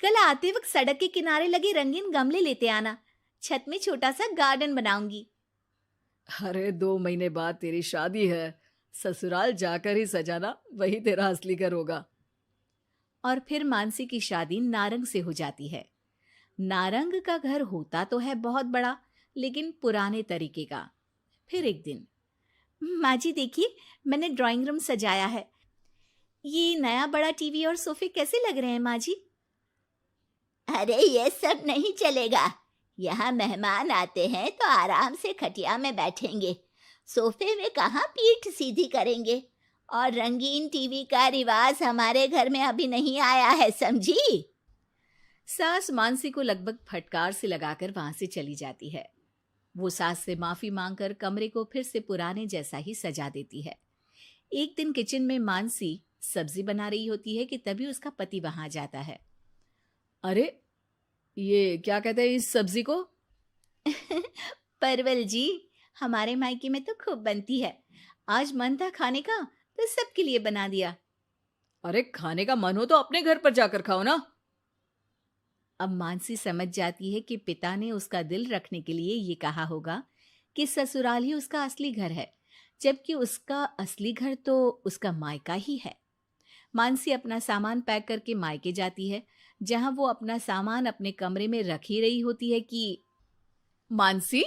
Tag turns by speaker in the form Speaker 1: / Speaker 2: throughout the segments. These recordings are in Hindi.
Speaker 1: कल आते वक्त सड़क के किनारे लगे रंगीन गमले लेते आना, छत में छोटा सा गार्डन बनाऊंगी।
Speaker 2: अरे 2 महीने बाद तेरी शादी है, ससुराल जाकर ही सजाना, वही तेरा असली घर होगा।
Speaker 1: और फिर मानसी की शादी नारंग से हो जाती है। नारंग का घर होता तो है बहुत बड़ा, लेकिन पुराने तरीके का। फिर एक दिन, माँ जी देखिए, मैंने ड्राइंग रूम सजाया है। ये नया बड़ा टीवी और सोफे कैसे लग रहे हैं माँ जी?
Speaker 3: अरे ये सब नहीं चलेगा। यहाँ मेहमान आते हैं तो आराम से खटिया में बैठेंगे, सोफे में कहाँ पीठ सीधी करेंगे। और रंगीन टीवी का रिवाज हमारे घर में अभी नहीं आया है, समझी?
Speaker 1: सास मानसी को लगभग फटकार से लगाकर वहां से चली जाती है। वो सास से माफी मांगकर कमरे को फिर से पुराने जैसा ही सजा देती है। एक दिन किचन में मानसी सब्जी बना रही होती है कि तभी उसका पति वहां जाता है।
Speaker 2: अरे ये क्या कहते हैं इस सब्जी को?
Speaker 1: परवल जी, हमारे मायके में तो खूब बनती है। आज मन था खाने का तो सबके लिए बना दिया।
Speaker 2: अरे खाने का मन हो तो अपने घर पर जाकर खाओ ना।
Speaker 1: अब मानसी समझ जाती है कि पिता ने उसका दिल रखने के लिए ये कहा होगा कि ससुराल ही उसका असली घर है, जबकि उसका असली घर तो उसका मायका ही है। मानसी अपना सामान पैक करके मायके जाती है, जहां वो अपना सामान अपने कमरे में रख ही रही होती है कि
Speaker 2: मानसी,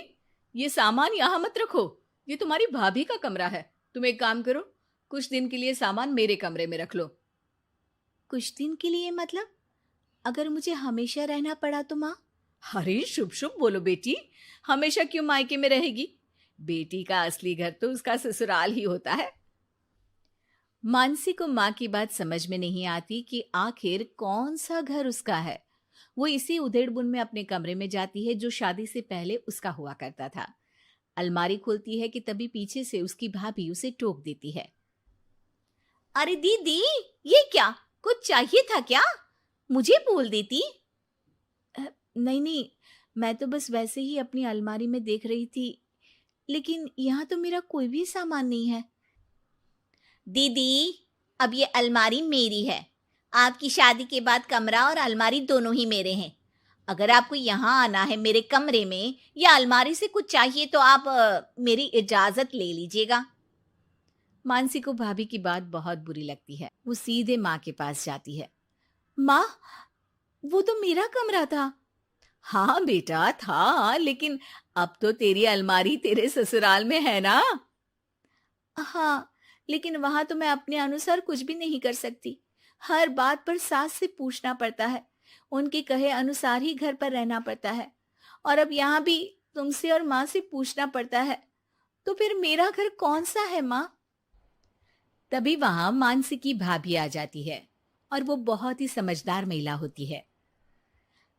Speaker 2: ये सामान यहाँ मत रखो, ये तुम्हारी भाभी का कमरा है। तुम एक काम करो, कुछ दिन के लिए सामान मेरे कमरे में रख लो।
Speaker 1: कुछ दिन के लिए मतलब? अगर मुझे हमेशा रहना पड़ा तो माँ?
Speaker 2: अरे शुभ शुभ बोलो बेटी, हमेशा क्यों मायके में रहेगी? बेटी का असली घर तो उसका ससुराल ही होता है।
Speaker 1: मानसी को माँ की बात समझ में नहीं आती कि आखिर कौन सा घर उसका है। वो इसी उधेड़-बुन में अपने कमरे में जाती है जो शादी से पहले उसका हुआ करता था। अलमारी खोलती है कि तभी पीछे से उसकी भाभी उसे टोक देती है। अरे दीदी, ये क्या? कुछ चाहिए था क्या? मुझे बोल देती। नहीं नहीं, मैं तो बस वैसे ही अपनी अलमारी में देख रही थी, लेकिन यहाँ तो मेरा कोई भी सामान नहीं है। दीदी, अब ये अलमारी मेरी है। आपकी शादी के बाद कमरा और अलमारी दोनों ही मेरे हैं। अगर आपको यहाँ आना है मेरे कमरे में या अलमारी से कुछ चाहिए तो आप मेरी इजाजत ले लीजिएगा। मानसी को भाभी की बात बहुत बुरी लगती है। वो सीधे माँ के पास जाती है। माँ, वो तो मेरा कमरा था।
Speaker 2: हाँ बेटा था, लेकिन अब तो तेरी अलमारी तेरे ससुराल में है ना।
Speaker 1: हाँ, लेकिन वहां तो मैं अपने अनुसार कुछ भी नहीं कर सकती। हर बात पर सास से पूछना पड़ता है। उनके कहे अनुसार ही घर पर रहना पड़ता है। और अब यहाँ भी तुमसे और माँ से पूछना पड़ता है। तो फिर मेरा घर कौन सा है माँ? तभी वहां मानसी की भाभी आ जाती है और वो बहुत ही समझदार महिला होती है।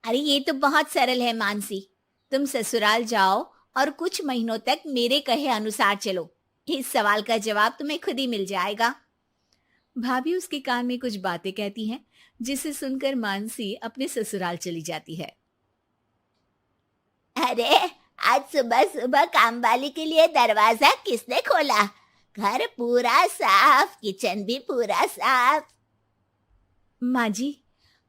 Speaker 1: अरे ये तो बहुत सरल है मानसी, तुम ससुराल जाओ और कुछ महीनों तक मेरे कहे अनुसार चलो। इस सवाल का जवाब तुम्हें खुद ही मिल जाएगा। भाभी उसके कान में कुछ बातें कहती हैं, जिसे सुनकर मानसी अपने ससुराल चली जाती है।
Speaker 3: अरे आज सुबह सुबह काम वाली के लिए दरवाजा किसने खोला? घर पूरा साफ, किचन भी पूरा साफ।
Speaker 1: माँ जी,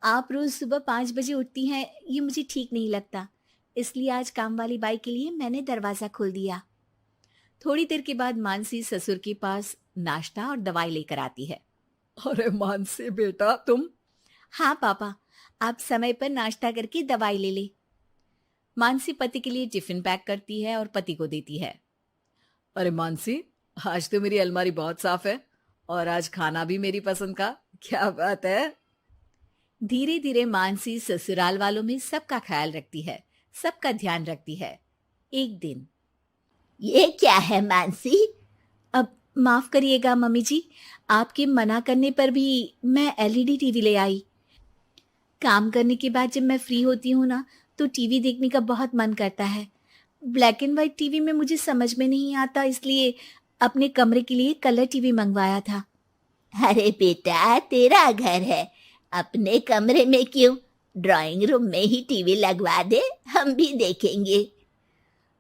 Speaker 1: आप रोज सुबह 5 बजे उठती हैं, ये मुझे ठीक नहीं लगता, इसलिए आज काम वाली बाई के लिए मैंने दरवाजा खोल दिया। थोड़ी देर के बाद मानसी ससुर के पास नाश्ता और दवाई लेकर आती है।
Speaker 2: अरे मानसी बेटा तुम।
Speaker 1: हाँ पापा, आप समय पर नाश्ता करके दवाई ले ले। मानसी पति के लिए टिफिन पैक करती है और पति को देती है।
Speaker 2: अरे मानसी, आज तो मेरी अलमारी बहुत साफ है और आज खाना भी मेरी पसंद का। क्या बात है।
Speaker 1: धीरे धीरे मानसी ससुराल वालों में सबका ख्याल रखती है, सबका ध्यान रखती है। एक दिन,
Speaker 3: ये क्या है मानसी?
Speaker 1: अब माफ करिएगा मम्मी जी, आपके मना करने पर भी मैं एलईडी टीवी ले आई। काम करने के बाद जब मैं फ्री होती हूँ ना, तो टीवी देखने का बहुत मन करता है। ब्लैक एंड व्हाइट टीवी में मुझे समझ में नहीं आता, इसलिए अपने कमरे के लिए कलर टीवी मंगवाया था।
Speaker 3: अरे बेटा, तेरा घर है, अपने कमरे में क्यों? ड्राइंग रूम में ही टीवी लगवा दे, हम भी देखेंगे।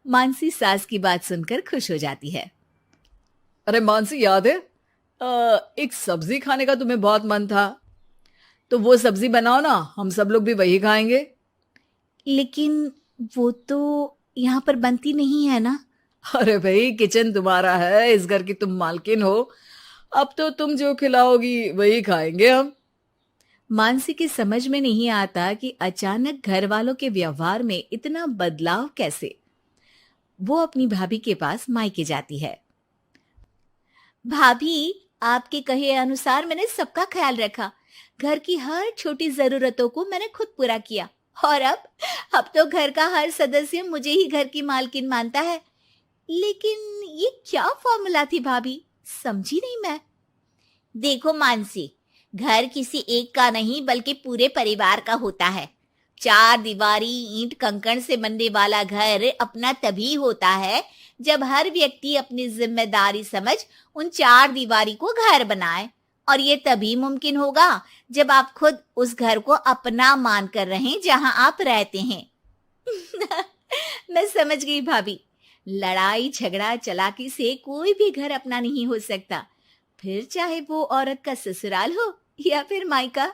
Speaker 1: मानसी सास की बात सुनकर खुश हो जाती है।
Speaker 2: अरे मानसी, याद है एक सब्जी खाने का तुम्हें बहुत मन था? तो वो सब्जी बनाओ ना, हम सब लोग भी वही खाएंगे।
Speaker 1: लेकिन वो तो यहाँ पर बनती नहीं है ना।
Speaker 2: अरे भाई, किचन तुम्हारा है, इस घर की तुम मालकिन हो। अब तो तुम जो खिलाओगी वही खाएंगे हम।
Speaker 1: मानसी की समझ में नहीं आता कि अचानक घर वालों के व्यवहार में इतना बदलाव कैसे। वो अपनी भाभी के पास मायके जाती है। भाभी, आपके कहे अनुसार मैंने सबका ख्याल रखा। घर की हर छोटी जरूरतों को मैंने खुद पूरा किया। और अब तो घर का हर सदस्य मुझे ही घर की मालकिन मानता है। लेकिन ये क्या फॉर्मूला थी भाभी, समझी नहीं मैं। देखो मानसी, घर किसी एक का नहीं बल्कि पूरे परिवार का होता है। चार दीवारी ईंट कंकड़ से बनने वाला घर अपना तभी होता है जब हर व्यक्ति अपनी जिम्मेदारी समझ उन चार दीवारी को घर बनाए। और ये तभी मुमकिन होगा जब आप खुद उस घर को अपना मान कर रहें जहां आप रहते हैं। मैं समझ गई भाभी। लड़ाई झगड़ा चालाकी से कोई भी घर अपना नहीं हो सकता, फिर चाहे वो औरत का ससुराल हो या फिर मायका।